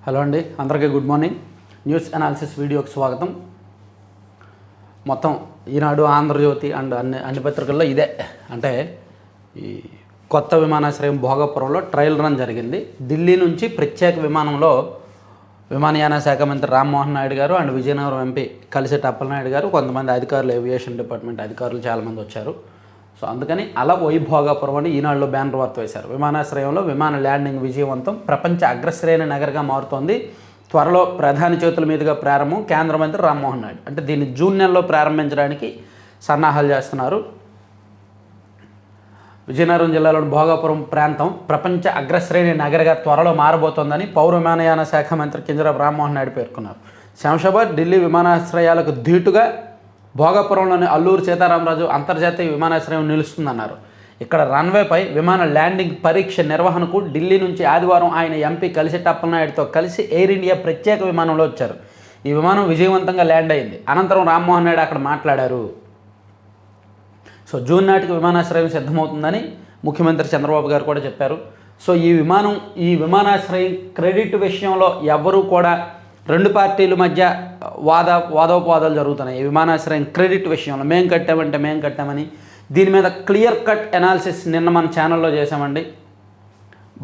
Hello అండి, అందరికీ good morning. News analysis వీడియోకి స్వాగతం. మొత్తం ఈనాడు, ఆంధ్రజ్యోతి అండ్ అన్ని పత్రికల్లో ఇదే అంటే ఈ కొత్త విమానాశ్రయం భోగాపురంలో ట్రయల్ రన్ జరిగింది. ఢిల్లీ నుంచి ప్రత్యేక విమానంలో విమానయాన శాఖ మంత్రి రామ్మోహన్ నాయుడు గారు అండ్ విజయనగరం ఎంపీ కలిసెట్టి అప్పలనాయుడు గారు, కొంతమంది అధికారులు, ఏవియేషన్ డిపార్ట్మెంట్ అధికారులు చాలామంది వచ్చారు. సో అందుకని అలా భోగాపురం అని ఈనాడులో బ్యానర్ వార్త వేశారు. విమానాశ్రయంలో విమాన ల్యాండింగ్ విజయవంతం, ప్రపంచ అగ్రశ్రేణి నగరంగా మారుతోంది, త్వరలో ప్రధాని చేతుల మీదుగా ప్రారంభం, కేంద్ర మంత్రి రామ్మోహన్ నాయుడు. అంటే దీన్ని జూన్ నెలలో ప్రారంభించడానికి సన్నాహాలు చేస్తున్నారు. విజయనగరం జిల్లాలోని భోగాపురం ప్రాంతం ప్రపంచ అగ్రశ్రేణి నగరిగా త్వరలో మారబోతోందని పౌర విమానయాన శాఖ మంత్రి కింజరాపు రామ్మోహన్ నాయుడు పేర్కొన్నారు. శంషాబాద్, ఢిల్లీ విమానాశ్రయాలకు ధీటుగా భోగాపురంలోని అల్లూరు సీతారామరాజు అంతర్జాతీయ విమానాశ్రయం నిలుస్తుందన్నారు. ఇక్కడ రన్వేపై విమాన ల్యాండింగ్ పరీక్ష నిర్వహణకు ఢిల్లీ నుంచి ఆదివారం ఆయన ఎంపీ కలిసెట్టి అప్పలనాయుడుతో కలిసి ఎయిర్ ఇండియా ప్రత్యేక విమానంలో వచ్చారు. ఈ విమానం విజయవంతంగా ల్యాండ్ అయింది. అనంతరం రామ్మోహన్ నాయుడు అక్కడ మాట్లాడారు. సో జూన్ నాటికి విమానాశ్రయం సిద్ధమవుతుందని ముఖ్యమంత్రి చంద్రబాబు గారు కూడా చెప్పారు. సో ఈ విమానాశ్రయం క్రెడిట్ విషయంలో ఎవరూ కూడా రెండు పార్టీల మధ్య వాదోపవాదాలు జరుగుతున్నాయి. ఈ విమానాశ్రయం క్రెడిట్ విషయంలో మేము కట్టామని దీని మీద క్లియర్ కట్ అనాలిసిస్ నిన్న మన ఛానల్లో చేసామండి.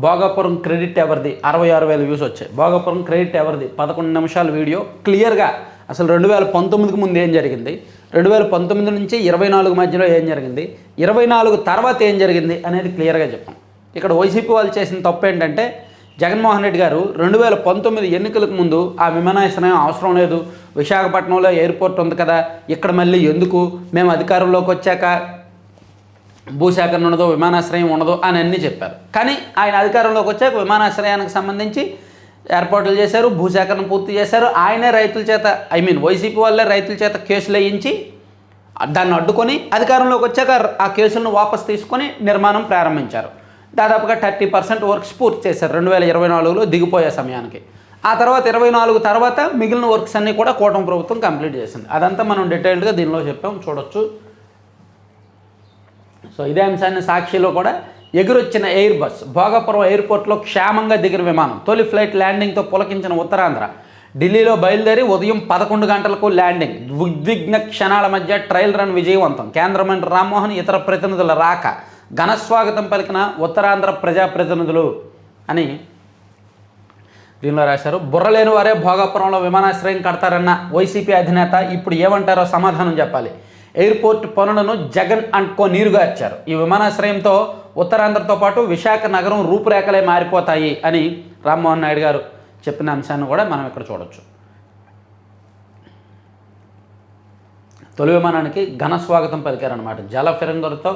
భోగాపురం క్రెడిట్ ఎవరిది 66,000 వ్యూస్ వచ్చాయి. భోగాపురం క్రెడిట్ ఎవరిది 11 నిమిషాల వీడియో క్లియర్గా అసలు 2019కి ముందు ఏం జరిగింది, 2019 నుంచి 24 మధ్యలో ఏం జరిగింది, 24 తర్వాత ఏం జరిగింది అనేది క్లియర్గా చెప్పాం. ఇక్కడ వైసీపీ వాళ్ళు చేసిన తప్పు ఏంటంటే, జగన్మోహన్ రెడ్డి గారు 2019 ఎన్నికలకు ముందు ఆ విమానాశ్రయం అవసరం లేదు, విశాఖపట్నంలో ఎయిర్పోర్ట్ ఉంది కదా, ఇక్కడ మళ్ళీ ఎందుకు, మేము అధికారంలోకి వచ్చాక భూసేకరణ ఉండదు, విమానాశ్రయం ఉండదు అని అన్నీ చెప్పారు. కానీ ఆయన అధికారంలోకి వచ్చాక విమానాశ్రయానికి సంబంధించి ఏర్పాట్లు చేశారు, భూసేకరణ పూర్తి చేశారు. ఆయనే రైతుల చేత వైసీపీ వాళ్ళే రైతుల చేత కేసులు వేయించి దాన్ని అడ్డుకొని అధికారంలోకి వచ్చాక ఆ కేసులను వాపసు తీసుకొని నిర్మాణం ప్రారంభించారు. దాదాపుగా 30% వర్క్స్ పూర్తి చేశారు 2024లో దిగిపోయే సమయానికి. ఆ తర్వాత 24 తర్వాత మిగిలిన వర్క్స్ అన్నీ కూడా కూటమి ప్రభుత్వం కంప్లీట్ చేసింది. అదంతా మనం డీటెయిల్డ్గా దీనిలో చెప్పాం, చూడొచ్చు. సో ఇదే అంశాన్ని సాక్షిలో కూడా ఎగురొచ్చిన ఎయిర్ బస్, భోగాపురం ఎయిర్పోర్ట్లో క్షేమంగా దిగిన విమానం, తొలి ఫ్లైట్ ల్యాండింగ్తో పులకించిన ఉత్తరాంధ్ర. ఢిల్లీలో బయలుదేరి ఉదయం 11 గంటలకు ల్యాండింగ్, ఉద్విగ్న క్షణాల మధ్య ట్రయల్ రన్ విజయవంతం, కేంద్ర మంత్రి రామ్మోహన్, ఇతర ప్రతినిధుల రాక, ఘనస్వాగతం పలికిన ఉత్తరాంధ్ర ప్రజాప్రతినిధులు అని దీనిలో రాశారు. బుర్రలేని వారే భోగాపురంలో విమానాశ్రయం కడతారన్న వైసీపీ అధినేత ఇప్పుడు ఏమంటారో సమాధానం చెప్పాలి. ఎయిర్పోర్ట్ పనులను జగన్ అండ్ కో నీరుగార్చారు. ఈ విమానాశ్రయంతో ఉత్తరాంధ్రతో పాటు విశాఖ నగరం రూపురేఖలే మారిపోతాయి అని రామ్మోహన్ నాయుడు గారు చెప్పిన అంశాన్ని కూడా మనం ఇక్కడ చూడొచ్చు. తొలి విమానానికి ఘన స్వాగతం పలికారనమాట. జల ఫిరంగులతో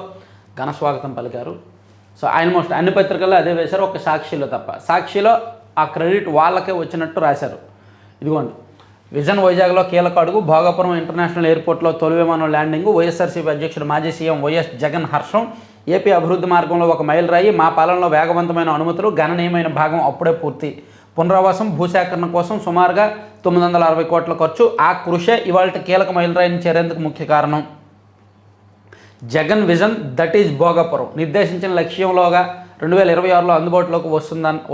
ఘన స్వాగతం పలికారు. సో ఆల్మోస్ట్ అన్ని పత్రికల్లో అదే వేశారు, ఒక సాక్షిలో తప్ప. సాక్షిలో ఆ క్రెడిట్ వాళ్ళకే వచ్చినట్టు రాశారు. ఇదిగోండి, విజన్ వైజాగ్లో కీలక అడుగు, భోగాపురం ఇంటర్నేషనల్ ఎయిర్పోర్ట్లో తొలి విమానం ల్యాండింగ్, వైఎస్ఆర్సీపీ అధ్యక్షుడు మాజీ సీఎం వైఎస్ జగన్ హర్షం, ఏపీ అభివృద్ధి మార్గంలో ఒక మైలురాయి, మా పాలనలో వేగవంతమైన అనుమతులు, గణనీయమైన భాగం అప్పుడే పూర్తి, పునరావాసం, భూసేకరణ కోసం సుమారుగా 960 కోట్ల ఖర్చు, ఆ కృషే ఇవాళ కీలక మైలురాయిని చేరేందుకు ముఖ్య కారణం. Jagan vision that is Bhogapuram, నిర్దేశించిన లక్ష్యంలోగా 2026లో అందుబాటులోకి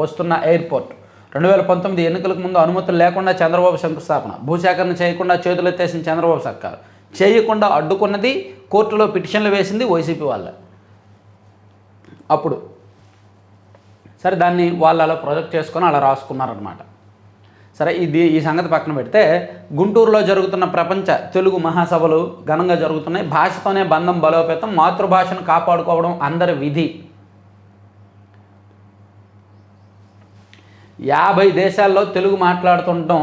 వస్తున్న ఎయిర్పోర్ట్. 2019 ఎన్నికలకు ముందు అనుమతులు లేకుండా చంద్రబాబు శంకుస్థాపన, భూసేకరణ చేయకుండా చేతులెత్తేసిన చంద్రబాబు సర్కారు, చేయకుండా అడ్డుకున్నది, కోర్టులో పిటిషన్లు వేసింది వైసీపీ వాళ్ళ. అప్పుడు సరే దాన్ని వాళ్ళు అలా ప్రొజెక్ట్ చేసుకొని అలా రాసుకున్నారనమాట. సరే ఈ సంగతి పక్కన పెడితే, గుంటూరులో జరుగుతున్న ప్రపంచ తెలుగు మహాసభలు ఘనంగా జరుగుతున్నాయి. భాషతోనే బంధం బలోపేతం, మాతృభాషను కాపాడుకోవడం అందరి విధి. 50 దేశాల్లో తెలుగు మాట్లాడుతుండటం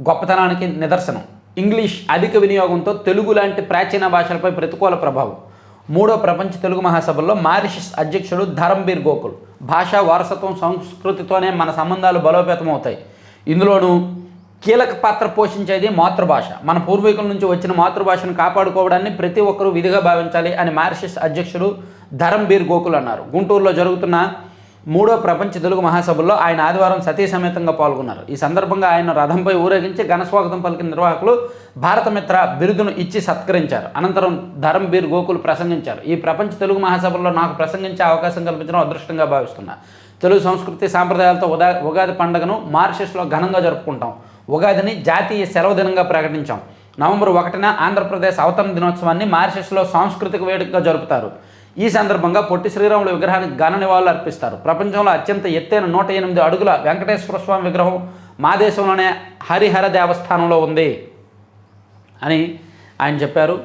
గొప్పతనానికి నిదర్శనం. ఇంగ్లీష్ అధిక వినియోగంతో తెలుగు లాంటి ప్రాచీన భాషలపై ప్రతికూల ప్రభావం. 3వ ప్రపంచ తెలుగు మహాసభల్లో మారిషస్ అధ్యక్షుడు ధరంబీర్ గోకుల్, భాషా వారసత్వం సంస్కృతితోనే మన సంబంధాలు బలోపేతం అవుతాయి, ఇందులోనూ కీలక పాత్ర పోషించేది మాతృభాష, మన పూర్వీకుల నుంచి వచ్చిన మాతృభాషను కాపాడుకోవడాన్ని ప్రతి ఒక్కరూ విధిగా భావించాలి అని మారిషస్ అధ్యక్షుడు ధరంబీర్ గోకుల్ అన్నారు. గుంటూరులో జరుగుతున్న 3వ ప్రపంచ తెలుగు మహాసభల్లో ఆయన ఆదివారం సతీ సమేతంగా పాల్గొన్నారు. ఈ సందర్భంగా ఆయన రథంపై ఊరేగించి ఘనస్వాగతం పలికిన నిర్వాహకులు భారతమిత్ర బిరుదును ఇచ్చి సత్కరించారు. అనంతరం ధరంబీర్ గోకుల్ ప్రసంగించారు. ఈ ప్రపంచ తెలుగు మహాసభల్లో నాకు ప్రసంగించే అవకాశం కల్పించడం అదృష్టంగా భావిస్తున్నా. తెలుగు సంస్కృతి సాంప్రదాయాలతో ఉగాది పండుగను మారిషస్లో ఘనంగా జరుపుకుంటాం. ఉగాదిని జాతీయ సెలవు దినంగా ప్రకటించాం. నవంబర్ 1న ఆంధ్రప్రదేశ్ అవతరణ దినోత్సవాన్ని మారిషస్లో సాంస్కృతిక వేడుకగా జరుపుతారు. ఈ సందర్భంగా పొట్టి శ్రీరాములు విగ్రహానికి ఘన నివాళులు అర్పిస్తారు. ప్రపంచంలో అత్యంత ఎత్తైన 108 అడుగుల వెంకటేశ్వర స్వామి విగ్రహం మా దేశంలోనే హరిహర దేవస్థానంలో ఉంది అని ఆయన చెప్పారు.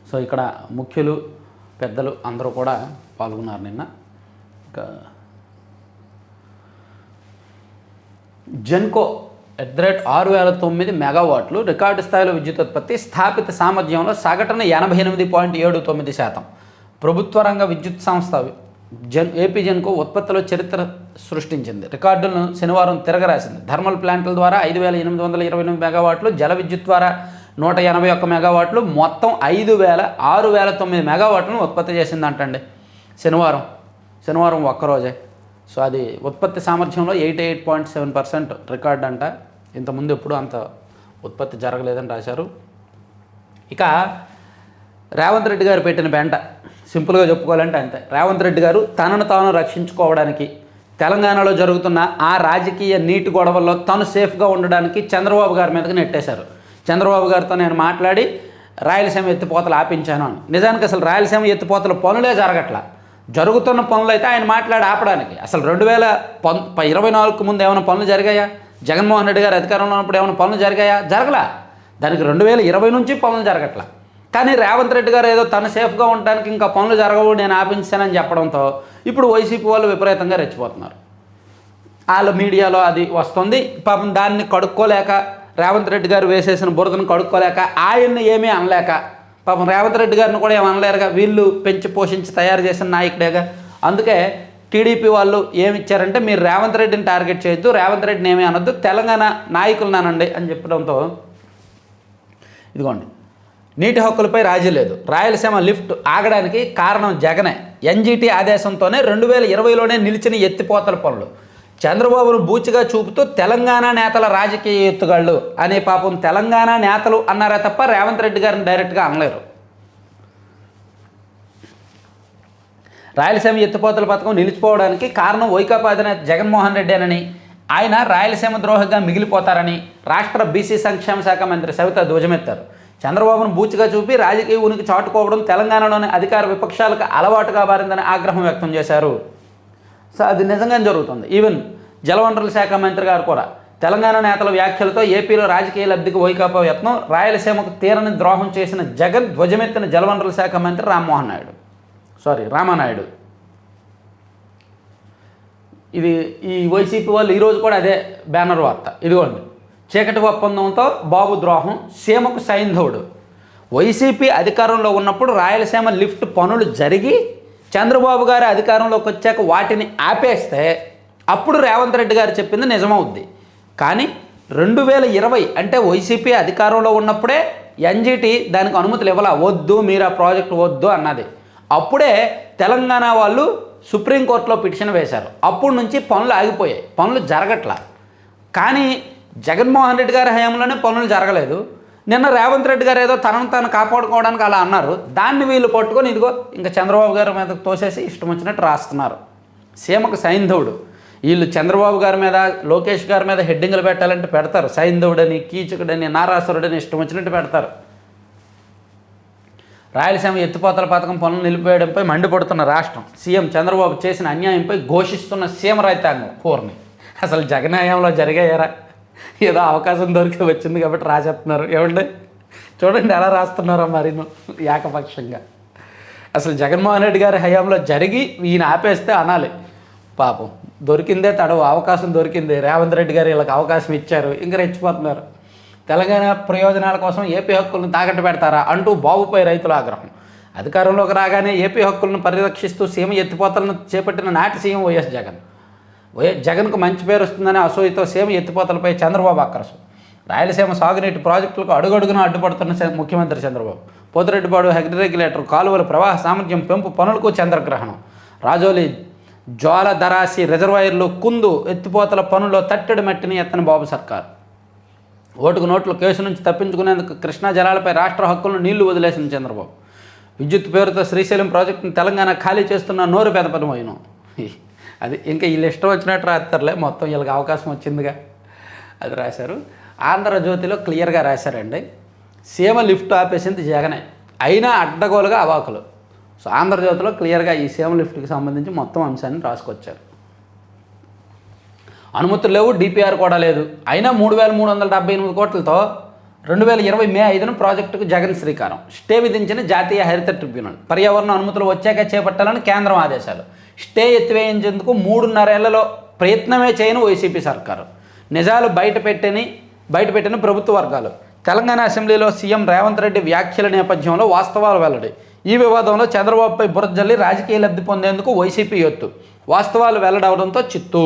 సో ఇక్కడ ముఖ్యులు పెద్దలు అందరూ కూడా పాల్గొన్నారు నిన్న. ఇంకా జెన్కో @6009 మెగావాట్లు రికార్డు స్థాయిలో విద్యుత్ ఉత్పత్తి, స్థాపిత సామర్థ్యంలో సగటున 88.79%. ప్రభుత్వ రంగ విద్యుత్ సంస్థ ఏపీ జెన్కో ఉత్పత్తిలో చరిత్ర సృష్టించింది. రికార్డులను శనివారం తిరగరాసింది. థర్మల్ ప్లాంట్ల ద్వారా 5828 మెగావాట్లు, జల విద్యుత్ ద్వారా 181 మెగావాట్లు, మొత్తం 6009 మెగావాట్లను ఉత్పత్తి చేసిందంటండి శనివారం ఒక్కరోజే. సో అది ఉత్పత్తి సామర్థ్యంలో 88.7% రికార్డ్ అంట. ఇంతకుముందు ఎప్పుడు అంత ఉత్పత్తి జరగలేదని రాశారు. ఇక రేవంత్ రెడ్డి గారు పెట్టిన బెంట సింపుల్గా చెప్పుకోవాలంటే అంతే. రేవంత్ రెడ్డి గారు తనను తాను రక్షించుకోవడానికి తెలంగాణలో జరుగుతున్న ఆ రాజకీయ నీటి గొడవల్లో తను సేఫ్గా ఉండడానికి చంద్రబాబు గారి మీదకి నెట్టేశారు. చంద్రబాబు గారితో నేను మాట్లాడి రాయలసీమ ఎత్తిపోతలు ఆపించాను అని. నిజానికి అసలు రాయలసీమ ఎత్తిపోతల పనులే జరగట్లా. జరుగుతున్న పనులు అయితే ఆయన మాట్లాడి ఆపడానికి. అసలు 2024 ముందు ఏమైనా పనులు జరిగాయా? జగన్మోహన్ రెడ్డి గారు అధికారంలో ఉన్నప్పుడు ఏమైనా పనులు జరిగాయా? జరగలా. దానికి 2020 నుంచి పనులు జరగట్లా. కానీ రేవంత్ రెడ్డి గారు ఏదో తను సేఫ్గా ఉండడానికి ఇంకా పనులు జరగవు నేను ఆపించానని చెప్పడంతో ఇప్పుడు వైసీపీ వాళ్ళు విపరీతంగా రెచ్చిపోతున్నారు. వాళ్ళ మీడియాలో అది వస్తుంది. పాపం దాన్ని కడుక్కోలేక, రేవంత్ రెడ్డి గారు వేసేసిన బురదను కడుక్కోలేక, ఆయన్ని ఏమీ అనలేక, పాపం రేవంత్ రెడ్డి గారిని కూడా ఏమి అనలేరుగా, వీళ్ళు పెంచి పోషించి తయారు చేసిన నాయకుడేగా. అందుకే టీడీపీ వాళ్ళు ఏమి ఇచ్చారంటే మీరు రేవంత్ రెడ్డిని టార్గెట్ చేయొద్దు, రేవంత్ రెడ్డిని ఏమీ అనొద్దు, తెలంగాణ నాయకులు నానండి అని చెప్పడంతో ఇదిగోండి నీటి హక్కులపై రాజీ లేదు. రాయలసీమ లిఫ్ట్ ఆగడానికి కారణం జగనే. ఎన్జీటీ ఆదేశంతోనే 2020లోనే నిలిచిన ఎత్తిపోతల పనులు. చంద్రబాబును బూచిగా చూపుతూ తెలంగాణ నేతల రాజకీయ ఎత్తుగాళ్ళు అనే పాపం తెలంగాణ నేతలు అన్నారా తప్ప రేవంత్ రెడ్డి గారిని డైరెక్ట్గా అనలేరు. రాయలసీమ ఎత్తిపోతల పథకం నిలిచిపోవడానికి కారణం వైకాపా అధినేత జగన్మోహన్ రెడ్డేనని, ఆయన రాయలసీమ ద్రోహంగా మిగిలిపోతారని రాష్ట్ర బీసీ సంక్షేమ శాఖ మంత్రి సవిత ధ్వజమెత్తారు. చంద్రబాబును బూచిగా చూపి రాజకీయ ఉనికి చాటుకోవడం తెలంగాణలోని అధికార విపక్షాలకు అలవాటుగా మారిందని ఆగ్రహం వ్యక్తం చేశారు. సో అది నిజంగానే జరుగుతుంది. ఈవెన్ జలవనరుల శాఖ మంత్రి గారు కూడా తెలంగాణ నేతల వ్యాఖ్యలతో ఏపీలో రాజకీయ లబ్ధికి వైకాపా యత్నం, రాయలసీమకు తీరని ద్రోహం చేసిన జగన్ ధ్వజమెత్తిన జలవనరుల శాఖ మంత్రి రామానాయుడు. ఇది ఈ వైసీపీ వాళ్ళు ఈరోజు కూడా అదే బ్యానర్ వార్త. ఇదిగోండి, చీకటి ఒప్పందంతో బాబు ద్రోహం, సీమకు సైంధవుడు. వైసీపీ అధికారంలో ఉన్నప్పుడు రాయలసీమ లిఫ్ట్ పనులు జరిగి చంద్రబాబు గారు అధికారంలోకి వచ్చాక వాటిని ఆపేస్తే అప్పుడు రేవంత్ రెడ్డి గారు చెప్పింది నిజమవుద్ది. కానీ 2020 అంటే వైసీపీ అధికారంలో ఉన్నప్పుడే ఎన్జీటీ దానికి అనుమతులు ఇవ్వాల, వద్దు మీరు ఆ ప్రాజెక్టు వద్దు అన్నది. అప్పుడే తెలంగాణ వాళ్ళు సుప్రీంకోర్టులో పిటిషన్ వేశారు. అప్పటి నుంచి పనులు ఆగిపోయాయి, పనులు జరగట్లా. కానీ జగన్మోహన్ రెడ్డి గారి హయాంలోనే పనులు జరగలేదు. నిన్న రేవంత్ రెడ్డి గారు ఏదో తనను తాను కాపాడుకోవడానికి అలా అన్నారు. దాన్ని వీళ్ళు పట్టుకొని ఇదిగో ఇంకా చంద్రబాబు గారి మీద తోసేసి ఇష్టం వచ్చినట్టు రాస్తున్నారు. సీమకు సైంధవుడు. వీళ్ళు చంద్రబాబు గారి మీద, లోకేష్ గారి మీద హెడ్డింగ్లు పెట్టాలంటే పెడతారు. సైంధవుడని, కీచకుడని, నారాసురుడని ఇష్టం వచ్చినట్టు పెడతారు. రాయలసీమ ఎత్తిపోతల పథకం పనులు నిలిపివేయడంపై మండిపడుతున్న రాష్ట్రం, సీఎం చంద్రబాబు చేసిన అన్యాయంపై ఘోషిస్తున్న సీమ రైతాంగం. పూర్ణి అసలు జగన్ హయాంలో జరిగాయారా? ఏదో అవకాశం దొరికి వచ్చింది కాబట్టి రాసేస్తున్నారు. ఏమండి చూడండి ఎలా రాస్తున్నారో మరి ఏకపక్షంగా. అసలు జగన్మోహన్ రెడ్డి గారి హయాంలో జరిగి ఈయన ఆపేస్తే అనాలి. పాపం దొరికిందే తడవు, అవకాశం దొరికింది, రేవంత్ రెడ్డి గారు వీళ్ళకి అవకాశం ఇచ్చారు, ఇంకా రెచ్చిపోతున్నారు. తెలంగాణ ప్రయోజనాల కోసం ఏపీ హక్కులను తాకట్టు పెడతారా అంటూ బాబుపై రైతుల ఆగ్రహం. అధికారంలోకి రాగానే ఏపీ హక్కులను పరిరక్షిస్తూ సీమ ఎత్తిపోతలను చేపట్టిన నాటి సీఎం జగన్కు మంచి పేరు వస్తుందని అసూయతో సీమ ఎత్తిపోతలపై చంద్రబాబు ఆక్రోశం. రాయలసీమ సాగునీటి ప్రాజెక్టులకు అడుగడుగున అడ్డుపడుతున్న ముఖ్యమంత్రి చంద్రబాబు. పోతిరెడ్డిపాడు రెగ్యులేటర్ కాలువల ప్రవాహ సామర్థ్యం పెంపు పనులకు చంద్రగ్రహణం. రాజోలి జ్వాలధరాసి రిజర్వాయర్లు కుందు ఎత్తిపోతల పనుల్లో తట్టడి మట్టిని ఎత్తని బాబు సర్కార్. ఓటుకు నోట్ల కేసు నుంచి తప్పించుకునేందుకు కృష్ణా జలాలపై రాష్ట్ర హక్కులను నీళ్లు వదిలేసిన చంద్రబాబు. విద్యుత్ పేరుతో శ్రీశైలం ప్రాజెక్టును తెలంగాణ ఖాళీ చేస్తున్న నోరు పెదపడమోయను. అది ఇంకా వీళ్ళు ఇష్టం వచ్చినట్టు రాస్తారులే, మొత్తం వీళ్ళకి అవకాశం వచ్చిందిగా అది రాశారు. ఆంధ్రజ్యోతిలో క్లియర్గా రాశారండి, సీఎం లిఫ్ట్ ఆపేసింది జగనే, అయినా అడ్డగోలుగా అవాకులు. సో ఆంధ్రజ్యోతిలో క్లియర్గా ఈ సీఎం లిఫ్ట్కి సంబంధించి మొత్తం అంశాన్ని రాసుకొచ్చారు. అనుమతులు లేవు, డిపిఆర్ కూడా లేదు, అయినా 3,378 కోట్లతో 2020 మే 5న ప్రాజెక్టుకు జగన్ శ్రీకారం. స్టే విధించిన జాతీయ హరిత ట్రిబ్యునల్. పర్యావరణ అనుమతులు వచ్చాక చేపట్టాలని కేంద్రం ఆదేశాలు. స్టే ఎత్తివేయించేందుకు 3.5 ఏళ్లలో ప్రయత్నమే చేయని వైసీపీ సర్కారు. నిజాలు బయటపెట్టిన ప్రభుత్వ వర్గాలు. తెలంగాణ అసెంబ్లీలో సీఎం రేవంత్ రెడ్డి వ్యాఖ్యల నేపథ్యంలో వాస్తవాలు వెల్లడి. ఈ వివాదంలో చంద్రబాబుపై బురద జల్లి రాజకీయ లబ్ధి పొందేందుకు వైసీపీ ఎత్తు. వాస్తవాలు వెల్లడవడంతో చిత్తు.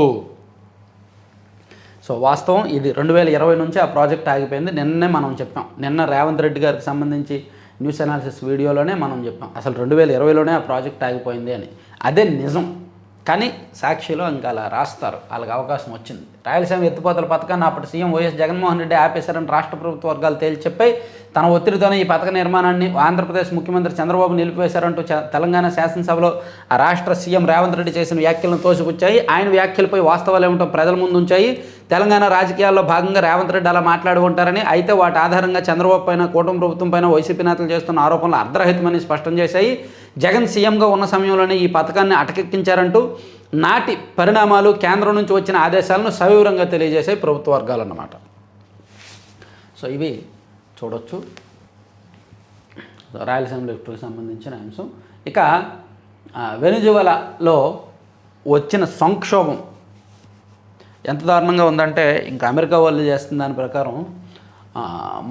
సో వాస్తవం ఇది. 2020 నుంచి ఆ ప్రాజెక్ట్ ఆగిపోయింది. నిన్నే మనం చెప్పాం, నిన్న రేవంత్ రెడ్డి గారికి సంబంధించి న్యూస్ అనాలిసిస్ వీడియోలోనే మనం చెప్పాం అసలు 2020లోనే ఆ ప్రాజెక్ట్ ఆగిపోయింది అని. అదే నిజం. కానీ సాక్షిలో ఇంకా అలా రాస్తారు, వాళ్ళకి అవకాశం వచ్చింది. రాయలసీమ ఎత్తిపోతల పథకాన్ని అప్పటి సీఎం వైఎస్ జగన్మోహన్ రెడ్డి ఆపేశారని రాష్ట్ర ప్రభుత్వ వర్గాలు తేల్చి చెప్పి తన ఒత్తిడితోనే ఈ పథక నిర్మాణాన్ని ఆంధ్రప్రదేశ్ ముఖ్యమంత్రి చంద్రబాబు నిలిపివేశారంటూ తెలంగాణ శాసనసభలో ఆ రాష్ట్ర సీఎం రేవంత్ రెడ్డి చేసిన వ్యాఖ్యలను తోసిపుచ్చాయి. ఆయన వ్యాఖ్యలపై వాస్తవాలు ఏమిటో ప్రజల ముందు ఉంచాయి. తెలంగాణ రాజకీయాల్లో భాగంగా రేవంత్ రెడ్డి అలా మాట్లాడి ఉంటారని, అయితే వాటి ఆధారంగా చంద్రబాబు పైన, కూటమి ప్రభుత్వం పైన వైసీపీ నేతలు చేస్తున్న ఆరోపణలు అర్ధరహితమని స్పష్టం చేశాయి. జగన్ సీఎంగా ఉన్న సమయంలోనే ఈ పథకాన్ని అటకెక్కించారంటూ నాటి పరిణామాలు, కేంద్రం నుంచి వచ్చిన ఆదేశాలను సవివరంగా తెలియజేసాయి ప్రభుత్వ వర్గాలు అన్నమాట. సో ఇవి చూడొచ్చు రాయలసీమ లిఫ్ట్కి సంబంధించిన అంశం. ఇక వెనిజువెలాలో వచ్చిన సంక్షోభం ఎంత దారుణంగా ఉందంటే, ఇంకా అమెరికా వాళ్ళు చేస్తున్న దాని ప్రకారం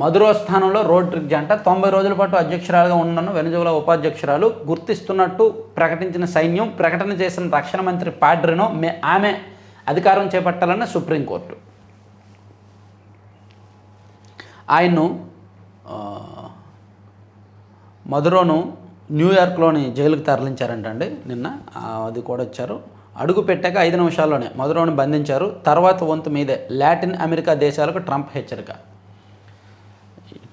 మదురో స్థానంలో రోడ్రిగ్జ్ అంట 90 రోజుల పాటు అధ్యక్షురాలుగా ఉన్న వెనిజువెలా ఉపాధ్యక్షురాలు గుర్తిస్తున్నట్టు ప్రకటించిన సైన్యం, ప్రకటన చేసిన రక్షణ మంత్రి పాడ్రినో ఆమె అధికారం చేపట్టాలన్న సుప్రీంకోర్టు. ఆయన్ను మదురోను న్యూయార్క్లోని జైలుకు తరలించారంటండి నిన్న. అది కూడా వచ్చారు. అడుగు పెట్టాక 5 నిమిషాల్లోనే మదురోను బంధించారు. తర్వాత వంతు మీదే లాటిన్ అమెరికా దేశాలకు ట్రంప్ హెచ్చరిక.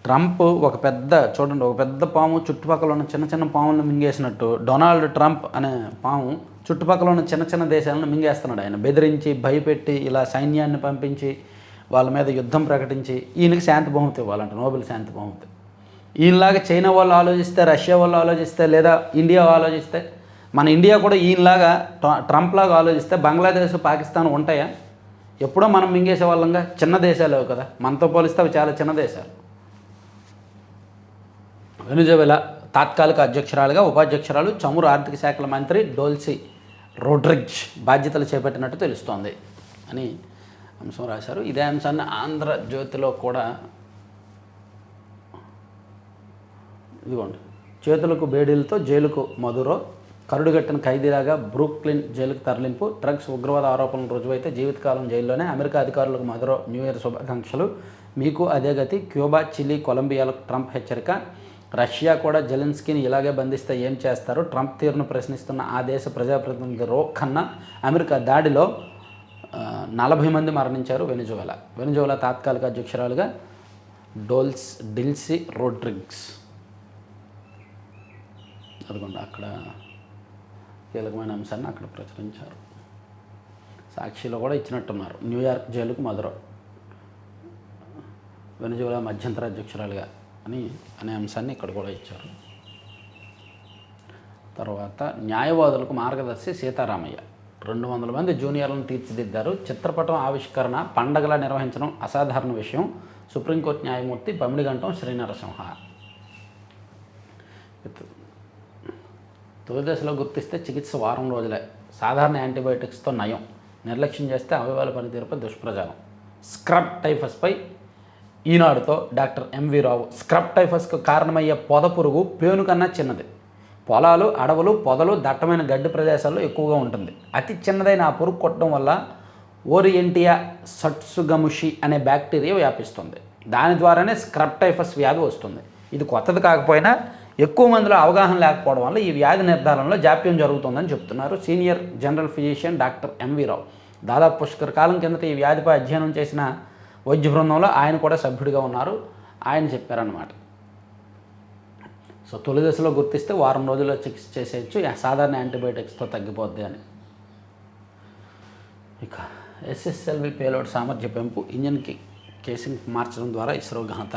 ట్రంప్ ఒక పెద్ద పాము చుట్టుపక్కల ఉన్న చిన్న చిన్న పాములను మింగేసినట్టు డొనాల్డ్ ట్రంప్ అనే పాము చుట్టుపక్కల ఉన్న చిన్న చిన్న దేశాలను మింగేస్తున్నాడు. ఆయన బెదిరించి, భయపెట్టి, ఇలా సైన్యాన్ని పంపించి వాళ్ళ మీద యుద్ధం ప్రకటించి ఈయనకి శాంతి బహుమతి ఇవ్వాలంట, నోబెల్ శాంతి బహుమతి. ఈయనలాగా చైనా వాళ్ళు ఆలోచిస్తే, రష్యా వాళ్ళు ఆలోచిస్తే, లేదా ఇండియా ఆలోచిస్తే, మన ఇండియా కూడా ఈయనలాగా ట్రంప్ లాగా ఆలోచిస్తే బంగ్లాదేశ్, పాకిస్తాన్ ఉంటాయా? ఎప్పుడో మనం మింగేసే వాళ్ళంగా. చిన్న దేశాలు కదా, మనతో పోలిస్తే అవి చాలా చిన్న దేశాలు. వెనిజువెలా తాత్కాలిక అధ్యక్షురాలుగా ఉపాధ్యక్షురాలు చమురు ఆర్థిక శాఖల మంత్రి డోల్సీ రోడ్రిగ్జ్ బాధ్యతలు చేపట్టినట్టు తెలుస్తోంది అని అంశం రాశారు. ఇదే అంశాన్ని ఆంధ్రజ్యోతిలో కూడా ఇదిగోండి, చేతులకు బేడీలతో జైలుకు మదురో, కరుడుగట్టిన ఖైదీలాగా బ్రూక్లిన్ జైలుకు తరలింపు, డ్రగ్స్ ఉగ్రవాద ఆరోపణలు రుజువైతే జీవితకాలం జైల్లోనే, అమెరికా అధికారులకు మదురో న్యూ ఇయర్ శుభాకాంక్షలు, మీకు అదే గతి, క్యూబా, చిలీ, కొలంబియాలకు ట్రంప్ హెచ్చరిక, రష్యా కూడా జెలెన్స్కీని ఇలాగే బంధిస్తే ఏం చేస్తారు, ట్రంప్ తీరును ప్రశ్నిస్తున్న ఆ దేశ ప్రజాప్రతినిధి రో ఖన్నా, అమెరికా దాడిలో 40 మంది మరణించారు వెనిజువెలా తాత్కాలిక అధ్యక్షురాలుగా డిల్సీ రోడ్రిగ్స్. అదిగోండి, అక్కడ కీలకమైన అంశాన్ని అక్కడ ప్రచురించారు. సాక్షిలో కూడా ఇచ్చినట్టున్నారు. న్యూయార్క్ జైలుకు మదురో, వెనిజువెలా మధ్యంతర అధ్యక్షురాలుగా అనే అంశాన్ని ఇక్కడ కూడా ఇచ్చారు. తర్వాత న్యాయవాదులకు మార్గదర్శి సీతారామయ్య. 200 మంది జూనియర్లను తీర్చిదిద్దారు. చిత్రపటం ఆవిష్కరణ పండగలా నిర్వహించడం అసాధారణ విషయం. సుప్రీంకోర్టు న్యాయమూర్తి బమిడిగంటం శ్రీనరసింహ. తొలి దశలో గుర్తిస్తే చికిత్స వారం రోజులే, సాధారణ యాంటీబయాటిక్స్తో నయం, నిర్లక్ష్యం చేస్తే అవయవాల పనితీరుపై దుష్ప్రచారం. స్క్రబ్ టైఫస్పై ఈనాడుతో డాక్టర్ ఎంవి రావు. స్క్రబ్ టైఫస్కు కారణమయ్యే పొద పురుగు పేను కన్నా చిన్నది. పొలాలు, అడవులు, పొదలు, దట్టమైన గడ్డి ప్రదేశాల్లో ఎక్కువగా ఉంటుంది. అతి చిన్నదైన ఆ పురుగు కొట్టడం వల్ల ఓరియంటియా సట్సుగముషి అనే బ్యాక్టీరియా వ్యాపిస్తుంది. దాని ద్వారానే స్క్రబ్ టైఫస్ వ్యాధి వస్తుంది. ఇది కొత్తది కాకపోయినా ఎక్కువ మందిలో అవగాహన లేకపోవడం వల్ల ఈ వ్యాధి నిర్ధారణలో జాప్యం జరుగుతుందని చెప్తున్నారు senior general physician doctor M V Rao. దాదాపు పుష్కర కాలం కిందట ఈ వ్యాధిపై అధ్యయనం చేసిన వైద్య బృందంలో ఆయన కూడా సభ్యుడిగా ఉన్నారు. ఆయన చెప్పారన్నమాట. సో తొలి దశలో గుర్తిస్తే వారం రోజుల్లో చికిత్స చేసేయచ్చు, సాధారణ యాంటీబయాటిక్స్తో తగ్గిపోద్ది అని. ఇక ఎస్ఎస్ఎల్వి పేలోడ్ సామర్థ్య పెంపు, ఇంజన్కి కేసింగ్ మార్చడం ద్వారా ఇస్రో ఘనత.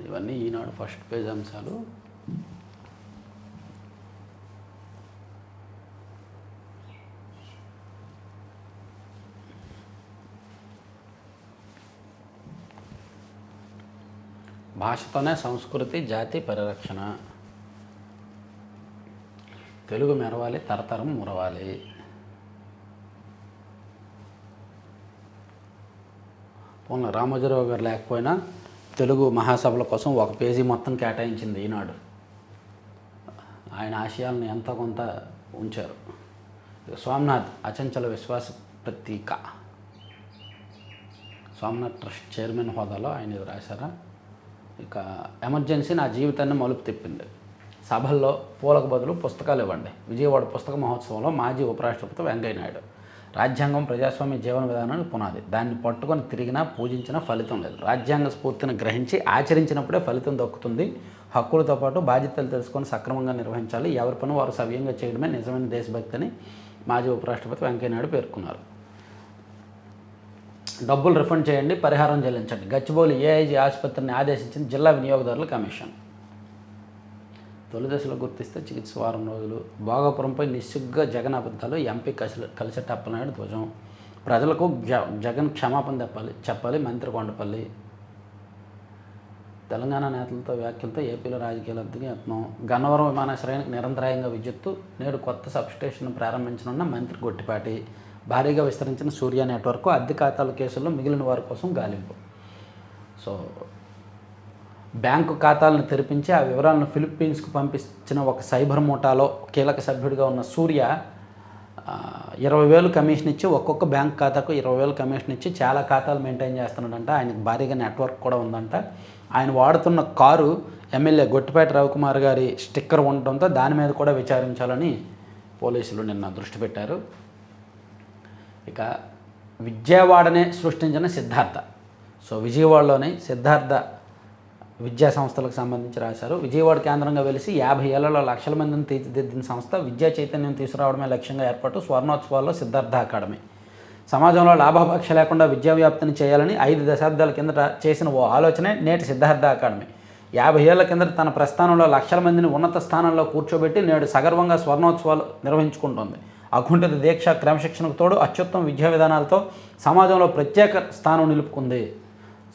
ఇవన్నీ ఈనాడు ఫస్ట్ పేజ్ అంశాలు. భాషతోనే సంస్కృతి జాతి పరిరక్షణ, తెలుగు మెరవాలి తరతరం మురవాలి. పోన్ల రామోజీరావు గారు లేకపోయినా తెలుగు మహాసభల కోసం ఒక పేజీ మొత్తం కేటాయించింది ఈనాడు. ఆయన ఆశయాలను ఎంతో కొంత ఉంచారు. సోమనాథ్ అచంచల విశ్వాస ప్రతీక, సోమనాథ్ ట్రస్ట్ చైర్మన్ హోదాలో ఆయన ఇది రాశారా. ఇక ఎమర్జెన్సీ నా జీవితాన్ని మలుపు తిప్పింది, సభల్లో పూలకు బదులు పుస్తకాలు ఇవ్వండి. విజయవాడ పుస్తక మహోత్సవంలో మాజీ ఉపరాష్ట్రపతి వెంకయ్య నాయుడు. రాజ్యాంగం ప్రజాస్వామ్య జీవన విధానానికి పునాది, దాన్ని పట్టుకొని తిరిగినా పూజించినా ఫలితం లేదు. రాజ్యాంగ స్ఫూర్తిని గ్రహించి ఆచరించినప్పుడే ఫలితం దక్కుతుంది. హక్కులతో పాటు బాధ్యతలు తెలుసుకొని సక్రమంగా నిర్వహించాలి. ఎవరి పని వారు సవ్యంగా చేయడమే నిజమైన దేశభక్తి అని మాజీ ఉపరాష్ట్రపతి వెంకయ్య నాయుడు పేర్కొన్నారు. డబ్బులు రిఫండ్ చేయండి, పరిహారం చెల్లించండి. గచ్చిబౌలి ఏఐజీ ఆసుపత్రిని ఆదేశించిన జిల్లా వినియోగదారుల కమిషన్. తొలి దశలో గుర్తిస్తే చికిత్స వారం రోజులు. భోగాపురంపై నిస్సిగ్గుగా జగన్ అబద్ధాలు, ఎంపీ కలిసెట్టి అప్పలనాయుడు ధ్వజం. ప్రజలకు జగన్ క్షమాపణ చెప్పాలి మంత్రి కొండపల్లి. తెలంగాణ నేతలతో వ్యాఖ్యలతో ఏపీలో రాజకీయాల అద్దెకి యత్నం. గన్నవరం విమానాశ్రయానికి నిరంతరాయంగా విద్యుత్తు, నేడు కొత్త సబ్స్టేషన్ ప్రారంభించనున్న మంత్రి గొట్టిపాటి. భారీగా విస్తరించిన సూర్య నెట్వర్క్, అద్దె ఖాతాల కేసుల్లో మిగిలిన వారి కోసం గాలింపు. సో బ్యాంకు ఖాతాలను తెరిపించి ఆ వివరాలను ఫిలిప్పీన్స్కు పంపించిన ఒక సైబర్ ముఠాలో కీలక సభ్యుడిగా ఉన్న సూర్య 20,000 కమిషన్ ఇచ్చి ఒక్కొక్క బ్యాంక్ ఖాతాకు 20,000 కమిషన్ ఇచ్చి చాలా ఖాతాలు మెయింటైన్ చేస్తున్నాడంట. ఆయనకు భారీగా నెట్వర్క్ కూడా ఉందంట. ఆయన వాడుతున్న కారు ఎమ్మెల్యే గొట్టిపాటి రవికుమార్ గారి స్టిక్కర్ ఉండటంతో దాని మీద కూడా విచారించాలని పోలీసులు నిన్న దృష్టి పెట్టారు. ఇక విజయవాడనే సృష్టించిన సిద్ధార్థ. సో విజయవాడలోని సిద్ధార్థ విద్యా సంస్థలకు సంబంధించి రాశారు. విజయవాడ కేంద్రంగా వెలిసి 50 ఏళ్లలో లక్షల మందిని తీర్చిదిద్దిన సంస్థ. విద్యా చైతన్యం తీసుకురావడమే లక్ష్యంగా ఏర్పాటు స్వర్ణోత్సవాల్లో సిద్ధార్థ అకాడమీ. సమాజంలో లాభాపేక్ష లేకుండా విద్యా వ్యాప్తిని చేయాలని 5 దశాబ్దాల కిందట చేసిన ఓ ఆలోచనే నేటి సిద్ధార్థ అకాడమీ. 50 ఏళ్ల కిందట తన ప్రస్థానంలో లక్షల మందిని ఉన్నత స్థానంలో కూర్చోబెట్టి నేడు సగర్వంగా స్వర్ణోత్సవాలు నిర్వహించుకుంటోంది. అకుంఠిత దీక్ష క్రమశిక్షణకు తోడు అత్యుత్తమ విద్యా విధానాలతో సమాజంలో ప్రత్యేక స్థానం నిలుపుకుంది.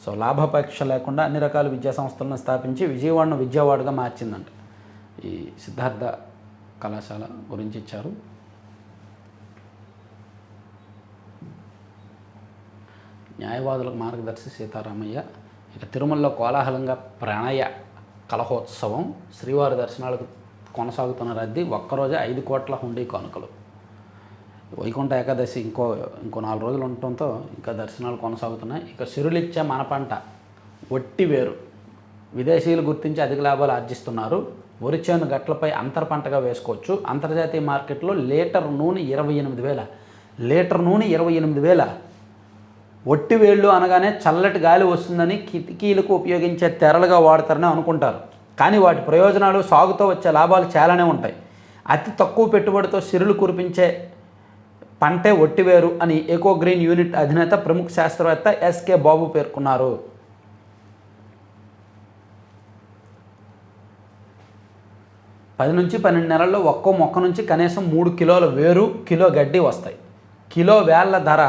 సో లాభాపేక్ష లేకుండా అన్ని రకాల విద్యా సంస్థలను స్థాపించి విజయవాడను విద్యావాడగా మార్చిందంట. ఈ సిద్ధార్థ కళాశాల గురించి ఇచ్చారు. న్యాయవాదులకు మార్గదర్శి సీతారామయ్య. ఇక తిరుమలలో కోలాహలంగా ప్రణయ కలహోత్సవం. శ్రీవారి దర్శనాలకు కొనసాగుతున్న రద్దీ. ఒక్కరోజే 5 కోట్ల హుండీ కానుకలు. వైకుంఠ ఏకాదశి ఇంకో 4 రోజులు ఉండటంతో ఇంకా దర్శనాలు కొనసాగుతున్నాయి. ఇక సిరులిచ్చే మన పంట ఒట్టి వేరు. విదేశీయులు గుర్తించి అధిక లాభాలు ఆర్జిస్తున్నారు. వరిచేను గట్లపై అంతర పంటగా వేసుకోవచ్చు. అంతర్జాతీయ మార్కెట్లో లీటర్ నూనె 28,000. లీటర్ నూనె 28,000. ఒట్టి వేళ్ళు అనగానే చల్లటి గాలి వస్తుందని కిటికీలకు ఉపయోగించే తెరలుగా వాడతారని అనుకుంటారు. కానీ వాటి ప్రయోజనాలు, సాగుతో వచ్చే లాభాలు చాలానే ఉంటాయి. అతి తక్కువ పెట్టుబడితో సిరులు కురిపించే పంటే ఒట్టివేరు అని ఎకో గ్రీన్ యూనిట్ అధినేత ప్రముఖ శాస్త్రవేత్త ఎస్కే బాబు పేర్కొన్నారు. పది నుంచి 12 నెలల్లో ఒక్కో మొక్క నుంచి కనీసం 3 కిలోల వేరు, కిలో గడ్డి వస్తాయి. కిలో వేళ్ల ధర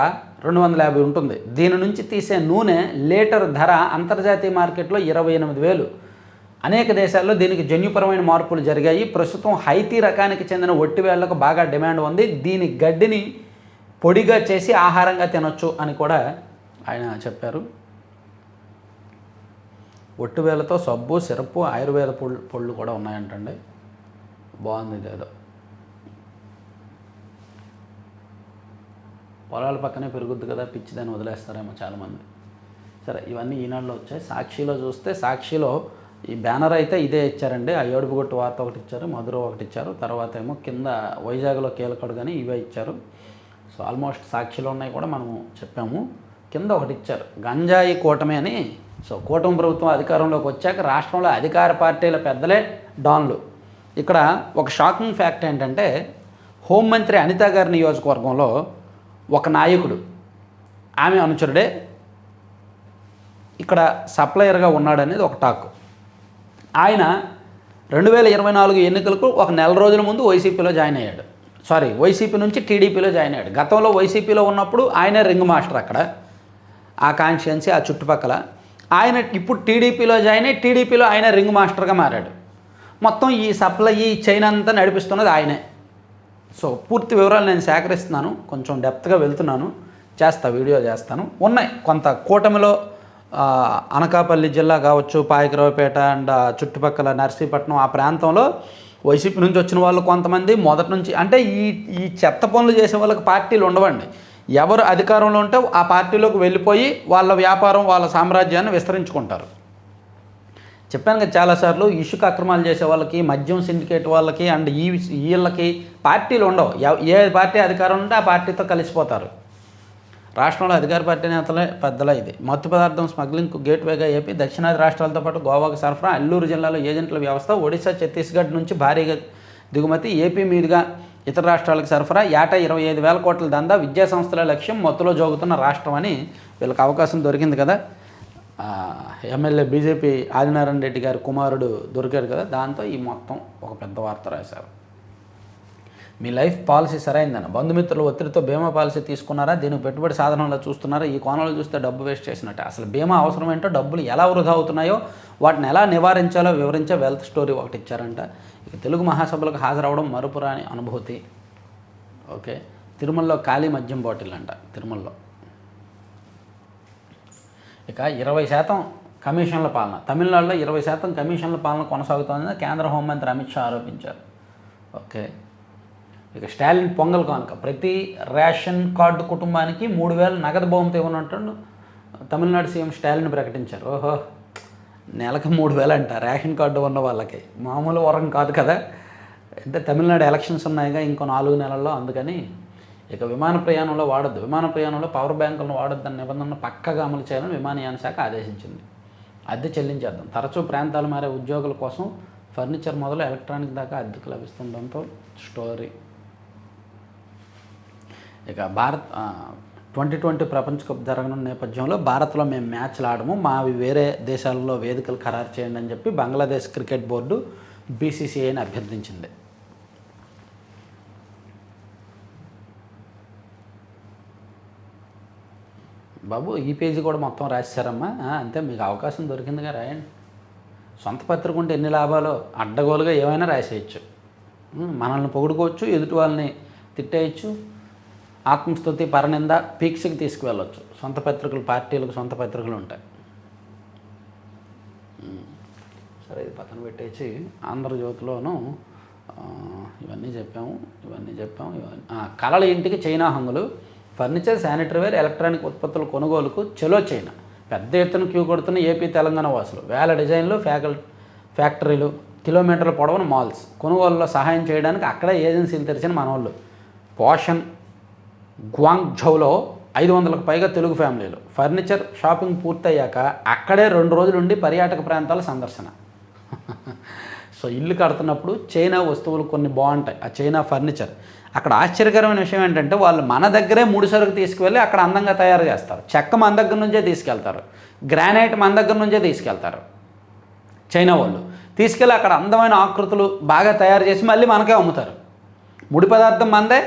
250 ఉంటుంది. దీని నుంచి తీసే నూనె లీటర్ ధర అంతర్జాతీయ మార్కెట్లో 28,000. అనేక దేశాల్లో దీనికి జన్యుపరమైన మార్పులు జరిగాయి. ప్రస్తుతం హైతీ రకానికి చెందిన ఒట్టివేళ్లకు బాగా డిమాండ్ ఉంది. దీని గడ్డిని పొడిగా చేసి ఆహారంగా తినొచ్చు అని కూడా ఆయన చెప్పారు. ఒట్టివేళ్లతో సబ్బు, సిరపు, ఆయుర్వేద పళ్ళు కూడా ఉన్నాయంటండి. బాగుంది ఇదేదో. పొలాల పక్కనే పెరుగుద్ది కదా, పిచ్చిదాన్ని వదిలేస్తారేమో చాలామంది. సరే, ఇవన్నీ ఈనాడులో వచ్చాయి. సాక్షిలో చూస్తే సాక్షిలో ఈ బ్యానర్ అయితే ఇదే ఇచ్చారండి. ఆ ఏడుపుగొట్టు వార్త ఒకటి ఇచ్చారు, మధుర ఒకటి ఇచ్చారు. తర్వాత ఏమో కింద వైజాగ్లో కీలకడు కానీ ఇవే ఇచ్చారు. సో ఆల్మోస్ట్ సాక్షిలో ఉన్నాయి కూడా మనము చెప్పాము. కింద ఒకటి ఇచ్చారు, గంజాయి కూటమి అని సో కూటమి ప్రభుత్వం అధికారంలోకి వచ్చాక రాష్ట్రంలో అధికార పార్టీల పెద్దలే డాన్లు. ఇక్కడ ఒక షాకింగ్ ఫ్యాక్ట్ ఏంటంటే హోంమంత్రి అనిత గారి నియోజకవర్గంలో ఒక నాయకుడు, ఆమె అనుచరుడే ఇక్కడ సప్లయర్గా ఉన్నాడనేది ఒక టాక్. ఆయన 2024 ఎన్నికలకు ఒక నెల రోజుల ముందు వైసీపీలో జాయిన్ అయ్యాడు. వైసీపీ నుంచి టీడీపీలో జాయిన్ అయ్యాడు. గతంలో వైసీపీలో ఉన్నప్పుడు ఆయనే రింగ్ మాస్టర్ అక్కడ ఆ కాన్స్టిట్యున్సీ ఆ చుట్టుపక్కల. ఆయన ఇప్పుడు టీడీపీలో జాయిన్ అయ్యి టీడీపీలో ఆయన రింగ్ మాస్టర్గా మారాడు. మొత్తం ఈ సప్లై ఈ చైన్ అంతా నడిపిస్తున్నది ఆయనే. సో పూర్తి వివరాలు నేను సేకరిస్తున్నాను, కొంచెం డెప్త్గా వెళ్తున్నాను, వీడియో చేస్తాను. ఉన్నాయి కొంత కూటమిలో అనకాపల్లి జిల్లా కావచ్చు, పాయకరావుపేట అండ్ చుట్టుపక్కల నర్సీపట్నం ఆ ప్రాంతంలో వైసీపీ నుంచి వచ్చిన వాళ్ళు కొంతమంది మొదటి నుంచి, అంటే ఈ చెత్త పనులు చేసే వాళ్ళకి పార్టీలు ఉండవండి. ఎవరు అధికారంలో ఉంటే ఆ పార్టీలోకి వెళ్ళిపోయి వాళ్ళ వ్యాపారం వాళ్ళ సామ్రాజ్యాన్ని విస్తరించుకుంటారు. చెప్పాను కదా చాలాసార్లు, ఇసుక అక్రమాలు చేసే వాళ్ళకి, మద్యం సిండికేట్ వాళ్ళకి అండ్ వీళ్ళకి పార్టీలు ఉండవు. ఏ పార్టీ అధికారం ఉంటే ఆ పార్టీతో కలిసిపోతారు. రాష్ట్రంలో అధికార పార్టీ నేతలే పెద్దల ఇది. మత్తు పదార్థం స్మగ్లింగ్కు గేట్వేగా ఏపీ, దక్షిణాది రాష్ట్రాలతో పాటు గోవాకు సరఫరా, అల్లూరు జిల్లాలో ఏజెంట్ల వ్యవస్థ, ఒడిశా ఛత్తీస్గఢ్ నుంచి భారీగా దిగుమతి, ఏపీ మీదుగా ఇతర రాష్ట్రాలకు సరఫరా, ఏటా 25,000 కోట్ల దందా, విద్యా సంస్థల లక్ష్యం, మత్తులో జోగుతున్న రాష్ట్రం అని వీళ్ళకి అవకాశం దొరికింది కదా. ఎమ్మెల్యే బీజేపీ ఆదినారాయణ రెడ్డి గారి కుమారుడు దొరికారు కదా, దాంతో ఈ మొత్తం ఒక పెద్ద వార్త రాశారు. మీ లైఫ్ పాలసీ సరైందని బంధుమిత్రుల ఒత్తిడితో బీమా పాలసీ తీసుకున్నారా, దీనికి పెట్టుబడి సాధనంలో చూస్తున్నారా, ఈ కోణంలో చూస్తే డబ్బు వేస్ట్ చేసినట్టే. అసలు బీమా అవసరం ఏంటో, డబ్బులు ఎలా వృధా అవుతున్నాయో, వాటిని ఎలా నివారించాలో వివరించే వెల్త్ స్టోరీ ఒకటి ఇచ్చారంట. ఇక తెలుగు మహాసభలకు హాజరవడం మరుపురాని అనుభూతి. ఓకే, తిరుమలలో ఖాళీ మద్యం బాటిల్ అంట తిరుమలలో. ఇక 20% కమిషన్ల పాలన, తమిళనాడులో 20% కమిషన్ల పాలన కొనసాగుతోందని కేంద్ర హోంమంత్రి అమిత్ షా ఆరోపించారు. ఓకే, ఇక స్టాలిన్ పొంగల్ కానుక, ప్రతి రేషన్ కార్డు కుటుంబానికి 3,000 నగదు బహుమతి ఇవ్వనుంటాడు తమిళనాడు సీఎం స్టాలిన్ ప్రకటించారు. ఓహో, నెలకు 3,000 అంట రేషన్ కార్డు ఉన్న వాళ్ళకి, మామూలు వరం కాదు కదా. అంటే తమిళనాడు ఎలక్షన్స్ ఉన్నాయిగా ఇంకో 4 నెలల్లో, అందుకని ఇక విమాన ప్రయాణంలో వాడొద్దు, విమాన ప్రయాణంలో పవర్ బ్యాంకులను వాడొద్దన్న నిబంధనను పక్కగా అమలు చేయాలని విమానయాన శాఖ ఆదేశించింది. అద్దె చెల్లించేద్దాం, తరచూ ప్రాంతాలు మారే ఉద్యోగుల కోసం ఫర్నిచర్ మొదలు ఎలక్ట్రానిక్ దాకా అద్దెకు లభిస్తుండడంతో స్టోరీ. ఇక భారత్ 2020 ప్రపంచ కప్ జరగనున్న నేపథ్యంలో భారత్లో మేము మ్యాచ్లు ఆడము, మావి వేరే దేశాలలో వేదికలు ఖరారు చేయండి అని చెప్పి బంగ్లాదేశ్ క్రికెట్ బోర్డు బీసీసీఐని అభ్యర్థించింది. బాబు ఈ పేజీ కూడా మొత్తం రాశారమ్మా, అంతే, మీకు అవకాశం దొరికిందిగా రాయండి. సొంత పత్రిక ఉంటే ఎన్ని లాభాలు, అడ్డగోలుగా ఏమైనా రాసేయచ్చు, మనల్ని పొగుడుకోవచ్చు, ఎదుటి వాళ్ళని తిట్టేయచ్చు, ఆత్మస్తుతి పరనింద పీక్స్కి తీసుకువెళ్ళవచ్చు. సొంత పత్రికలు, పార్టీలకు సొంత పత్రికలు ఉంటాయి. సరే, ఇది పక్కన పెట్టేసి ఆంధ్రజ్యోతిలోనూ ఇవన్నీ చెప్పాము. కళల ఇంటికి చైనా హంగులు, ఫర్నిచర్, శానిటరీవేర్, ఎలక్ట్రానిక్ ఉత్పత్తుల కొనుగోలుకు చెలో చైనా, పెద్ద ఎత్తున క్యూ కొడుతున్న ఏపీ తెలంగాణ వాసులు, వేల డిజైన్లు, ఫ్యాక్టరీలు, కిలోమీటర్ల పొడవున మాల్స్, కొనుగోలులో సహాయం చేయడానికి అక్కడే ఏజెన్సీలు తెరిచిన మనోళ్ళు. పోషన్ గ్వాంగ్ఝౌలో 500కు పైగా తెలుగు ఫ్యామిలీలు. ఫర్నిచర్ షాపింగ్ పూర్తయ్యాక అక్కడే 2 రోజులుండి పర్యాటక ప్రాంతాల సందర్శన. సో ఇల్లు కడుతున్నప్పుడు చైనా వస్తువులు కొన్ని బాగుంటాయి, ఆ చైనా ఫర్నిచర్. అక్కడ ఆశ్చర్యకరమైన విషయం ఏంటంటే వాళ్ళు మన దగ్గరే ముడి సరుకు తీసుకువెళ్ళి అక్కడ అందంగా తయారు చేస్తారు. చెక్క మన దగ్గర నుంచే తీసుకెళ్తారు, గ్రానైట్ మన దగ్గర నుంచే తీసుకెళ్తారు. చైనా వాళ్ళు తీసుకెళ్ళి అక్కడ అందమైన ఆకృతులు బాగా తయారు చేసి మళ్ళీ మనకే అమ్ముతారు. ముడి పదార్థం మనదే,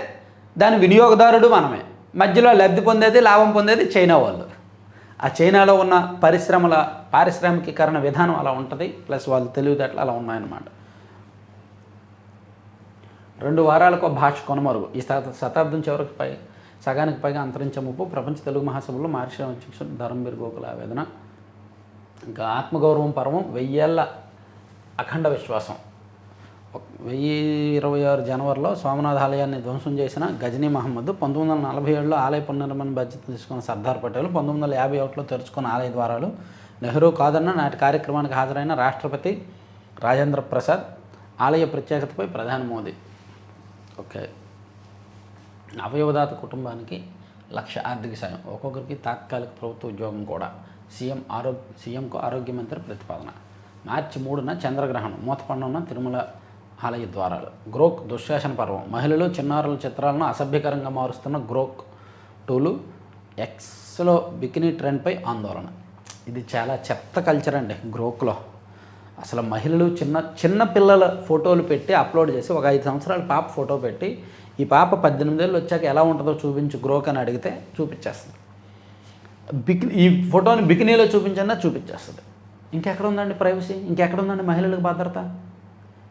దాని వినియోగదారుడు మనమే, మధ్యలో లబ్ధి పొందేది, లాభం పొందేది చైనా వాళ్ళు. ఆ చైనాలో ఉన్న పారిశ్రామికీకరణ విధానం అలా ఉంటుంది, ప్లస్ వాళ్ళు తెలివితేటలు అలా ఉన్నాయన్నమాట. 2 వారాలకు భాష కొనమరుగు, ఈ శతాబ్దం చివరికి సగానికి పైగా అంతరించే ముప్పు, ప్రపంచ తెలుగు మహాసభలో మహర్షి అధ్యక్షుడు ధరంబీర్ గోకుల ఆవేదన. ఇంకా ఆత్మగౌరవం పర్వం, 1000 ఏళ్ల అఖండ విశ్వాసం. 1026 జనవరిలో సోమనాథ్ ఆలయాన్ని ధ్వంసం చేసిన గజనీ మహమ్మద్, 1947లో ఆలయ పునర్నిర్మాణ బాధ్యత తీసుకున్న సర్దార్ పటేల్, 1951లో తెరుచుకున్న ఆలయ ద్వారాలు, నెహ్రూ కాదన్న నాటి కార్యక్రమానికి హాజరైన రాష్ట్రపతి రాజేంద్ర ప్రసాద్, ఆలయ ప్రత్యేకతపై ప్రధాని మోదీ. ఓకే, అవయవదాత కుటుంబానికి 1,00,000 ఆర్థిక సాయం, ఒక్కొక్కరికి తాత్కాలిక ప్రభుత్వ ఉద్యోగం కూడా. సీఎంకు ఆరోగ్య మంత్రి ప్రతిపాదన. మార్చి 3న చంద్రగ్రహణం, మూతపడనున్న తిరుమల ఆలయ ద్వారాలు. గ్రోక్ దుశ్శాసన పర్వం, మహిళలు చిన్నారుల చిత్రాలను అసభ్యకరంగా మారుస్తున్న గ్రోక్ 2లు. ఎక్స్లో బికినీ ట్రెండ్పై ఆందోళన. ఇది చాలా చెత్త కల్చర్ అండి. గ్రోక్లో అసలు మహిళలు చిన్న పిల్లల ఫోటోలు పెట్టి అప్లోడ్ చేసి, ఒక 5 సంవత్సరాల పాప ఫోటో పెట్టి, ఈ పాప 18 ఏళ్ళు వచ్చాక ఎలా ఉంటుందో చూపించు గ్రోక్ అని అడిగితే చూపించేస్తుంది. ఈ ఫోటోని బికినీలో చూపించన్నా చూపించేస్తుంది. ఇంకెక్కడ ఉందండి ప్రైవసీ? ఇంకెక్కడ ఉందండి మహిళలకు భద్రత?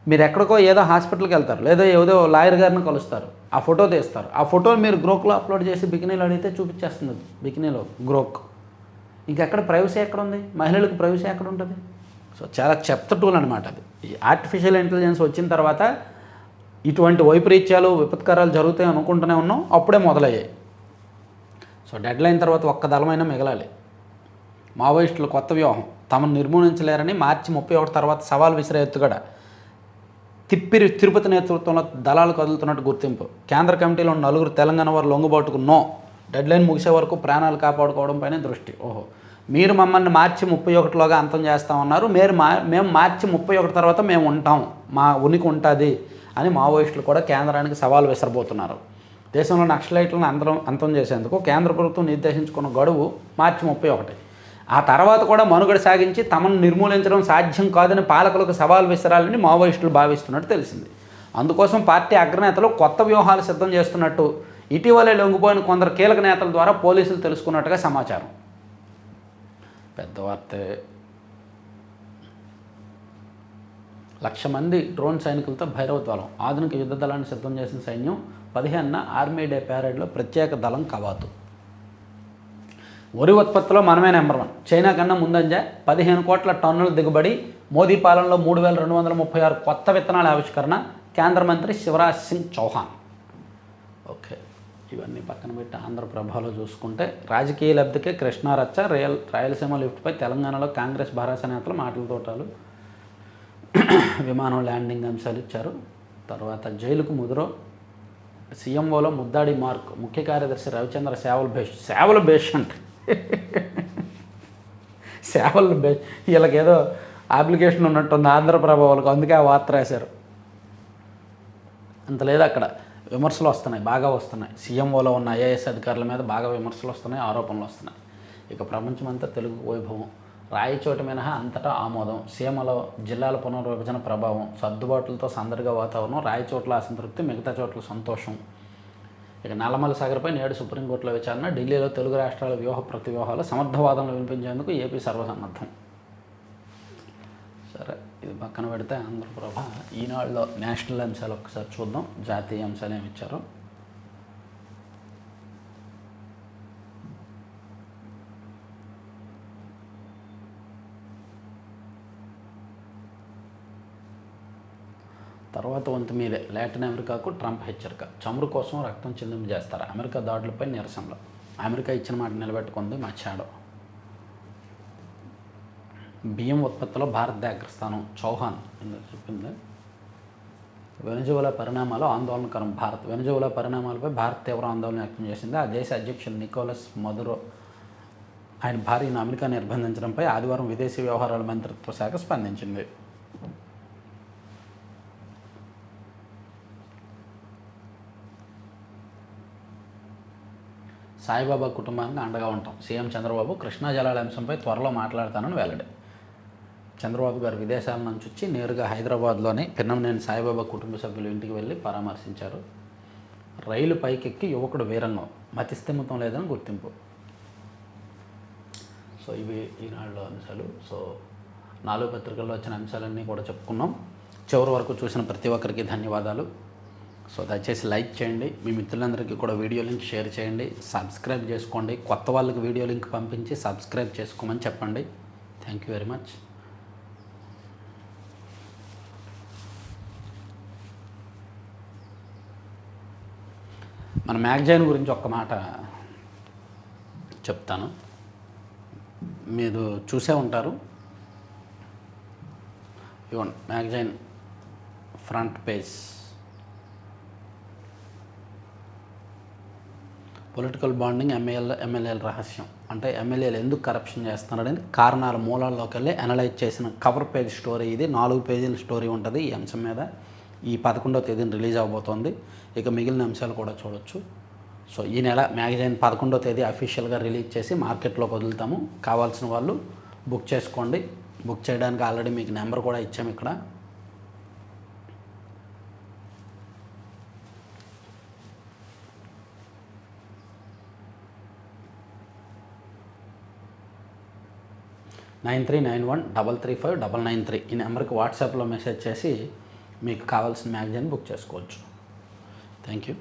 మీరు ఎక్కడికో ఏదో హాస్పిటల్కి వెళ్తారు, లేదా ఏదో లాయర్ గారిని కలుస్తారు, ఆ ఫోటో తీస్తారు, ఆ ఫోటోని మీరు గ్రోక్లో అప్లోడ్ చేసి బికినీలో అడిగితే చూపించేస్తుంది బికినీలో గ్రోక్. ఇంకెక్కడ ప్రైవసీ ఎక్కడ ఉంది? మహిళలకు ప్రైవసీ ఎక్కడ ఉంటుంది? సో చాలా చెత్త టూల్ అనమాట అది. ఈ ఆర్టిఫిషియల్ ఇంటెలిజెన్స్ వచ్చిన తర్వాత ఇటువంటి వైపరీత్యాలు విపత్కరాలు జరుగుతాయి అనుకుంటూనే ఉన్నాం, అప్పుడే మొదలయ్యాయి. సో డెడ్లైన్ తర్వాత ఒక్క దళమైనా మిగలాలి. మావోయిస్టులు కొత్త వ్యూహం, తమను నిర్మూలించలేరని మార్చి 31 తర్వాత సవాల్ విసిరే ఎత్తుగడ. తిరుపతి నేతృత్వంలో దళాలు కదులుతున్నట్టు గుర్తింపు. కేంద్ర కమిటీలో 4 తెలంగాణ వారు లొంగుబాటుకు నో. డెడ్లైన్ ముగిసే వరకు ప్రాణాలు కాపాడుకోవడం పైన దృష్టి. మీరు మమ్మల్ని మార్చి 31లోగా అంతం చేస్తామన్నారు, మేము మార్చి 31 తర్వాత మేము ఉంటాం, మా ఉనికి ఉంటుంది అని మావోయిస్టులు కూడా కేంద్రానికి సవాల్ విసరబోతున్నారు. దేశంలో నక్సలైట్లను అంతం చేసేందుకు కేంద్ర ప్రభుత్వం నిర్దేశించుకున్న గడువు మార్చి 31. ఆ తర్వాత కూడా మనుగడ సాగించి తమను నిర్మూలించడం సాధ్యం కాదని పాలకులకు సవాల్ విసరాలని మావోయిస్టులు భావిస్తున్నట్టు తెలిసింది. అందుకోసం పార్టీ అగ్రనేతలు కొత్త వ్యూహాలు సిద్ధం చేస్తున్నట్టు ఇటీవలే లొంగిపోయిన కొందరు కీలక నేతల ద్వారా పోలీసులు తెలుసుకున్నట్టుగా సమాచారం. పెద్ద వార్తే. 1,00,000 మంది డ్రోన్ సైనికులతో భైరవ దళం. ఆధునిక యుద్ధ దళాన్ని సిద్ధం చేసిన సైన్యం 15న ఆర్మీ డే ప్యారేడ్లో ప్రత్యేక దళం కవాతు. వరి ఉత్పత్తిలో మనమే నెంబర్ 1. చైనా కన్నా ముందంజ. 15 కోట్ల టన్నుల దిగుబడి. మోదీ పాలనలో 3,236 కొత్త విత్తనాల ఆవిష్కరణ. కేంద్ర మంత్రి శివరాజ్ సింగ్ చౌహాన్. ఓకే, ఇవన్నీ పక్కన పెట్టి ఆంధ్రప్రభలో చూసుకుంటే, రాజకీయ లబ్ధికే కృష్ణా రచ్చ. రాయలసీమ లిఫ్ట్పై తెలంగాణలో కాంగ్రెస్ భరోసా నేతలు మాటల తోటాలు. విమానం ల్యాండింగ్ అంశాలు ఇచ్చారు. తర్వాత జైలుకు ముదురో. సీఎంఓలో ముద్దాడి మార్క్. ముఖ్య కార్యదర్శి రవిచంద్ర సేవల బేషంట్ వీళ్ళకి ఏదో అప్లికేషన్ ఉన్నట్టుంది ఆంధ్రప్రభ వాళ్ళకు, అందుకే ఆ వార్త రాశారు. అంత లేదు అక్కడ. విమర్శలు వస్తున్నాయి, బాగా వస్తున్నాయి. సీఎంఓలో ఉన్న ఐఏఎస్ అధికారుల మీద బాగా విమర్శలు వస్తున్నాయి, ఆరోపణలు వస్తున్నాయి. ఇక ప్రపంచమంతా తెలుగు వైభవం. రాయచోటి మినహా అంతటా ఆమోదం. సీమలో జిల్లాల పునర్విభజన ప్రభావం. సర్దుబాట్లతో సందడిగా వాతావరణం. రాయచోట్ల అసంతృప్తి, మిగతా చోట్ల సంతోషం. ఇక నల్లమల సాగర్పై నేడు సుప్రీంకోర్టులో విచారణ. ఢిల్లీలో తెలుగు రాష్ట్రాల వ్యూహ ప్రతివ్యూహాలు. సమర్థవాదనలు వినిపించేందుకు ఏపీ సర్వసన్నద్ధం. సరే, ఇది పక్కన పెడితే ఆంధ్రప్రభ ఈనాడులో నేషనల్ అంశాలు ఒకసారి చూద్దాం. జాతీయ అంశాలు ఏమి ఇచ్చారో. తర్వాత వంతు మీదే. లాటిన్ అమెరికాకు ట్రంప్ హెచ్చరిక. చమురు కోసం రక్తం చెల్లింపు చేస్తారు. అమెరికా దాడులపై నిరసనలు. అమెరికా ఇచ్చిన మాట నిలబెట్టుకుంది మచాడో. బియ్యం ఉత్పత్తిలో భారత్ అగ్రస్థానం. చౌహాన్ చెప్పింది. వెనుజులా పరిణామాలు ఆందోళనకరం. వెనుజులా పరిణామాలపై భారత్ తీవ్ర ఆందోళన వ్యక్తం చేసింది. ఆ దేశ అధ్యక్షుడు నికోలస్ మదురో ఆయన భార్యను అమెరికా నిర్బంధించడంపై ఆదివారం విదేశీ వ్యవహారాల మంత్రిత్వ శాఖ స్పందించింది. సాయిబాబా కుటుంబానికి అండగా ఉంటాం. సీఎం చంద్రబాబు కృష్ణా జలాల అంశంపై త్వరలో మాట్లాడతానని వెల్లడి. చంద్రబాబు గారు విదేశాల నుంచి వచ్చి నేరుగా హైదరాబాద్లోని పిన్నమనేని సాయిబాబా కుటుంబ సభ్యులు ఇంటికి వెళ్ళి పరామర్శించారు. రైలు పైకెక్కి యువకుడు వీరంగం. మతిస్థిమితం లేదని గుర్తింపు. సో ఇవి ఈనాడులో అంశాలు. సో 4 పత్రికల్లో వచ్చిన అంశాలన్నీ కూడా చెప్పుకున్నాం. చివరి వరకు చూసిన ప్రతి ఒక్కరికి ధన్యవాదాలు. సో దయచేసి లైక్ చేయండి. మీ మిత్రులందరికీ కూడా వీడియో లింక్ షేర్ చేయండి. సబ్స్క్రైబ్ చేసుకోండి. కొత్త వాళ్ళకి వీడియో లింక్ పంపించి సబ్స్క్రైబ్ చేసుకోమని చెప్పండి. Thank you very much. మన మ్యాగజైన్ గురించి ఒక్క మాట చెప్తాను. మీరు చూసే ఉంటారు. ఇవ్వండి magazine front page. Political bonding ఎమ్మెల్యేల రహస్యం అంటే ఎమ్మెల్యేలు ఎందుకు కరప్షన్ చేస్తున్నారనేది కారణాల మూలాల్లోకి వెళ్ళి అనలైజ్ చేసిన కవర్ పేజ్ స్టోరీ ఇది. 4 పేజీల స్టోరీ ఉంటుంది ఈ అంశం మీద. ఈ 11వ తేదీన రిలీజ్ అవబోతోంది. ఇక మిగిలిన అంశాలు కూడా చూడొచ్చు. సో ఈ నెల మ్యాగజైన్ 11వ తేదీ అఫీషియల్గా రిలీజ్ చేసి మార్కెట్లోకి వదులుతాము. కావాల్సిన వాళ్ళు బుక్ చేసుకోండి. బుక్ చేయడానికి ఆల్రెడీ మీకు నెంబర్ కూడా ఇచ్చాము ఇక్కడ. (9391335993) ఈ నెంబర్కి వాట్సాప్లో మెసేజ్ చేసి మీకు కావాల్సిన మ్యాగజైన్ బుక్ చేసుకోవచ్చు. Thank you.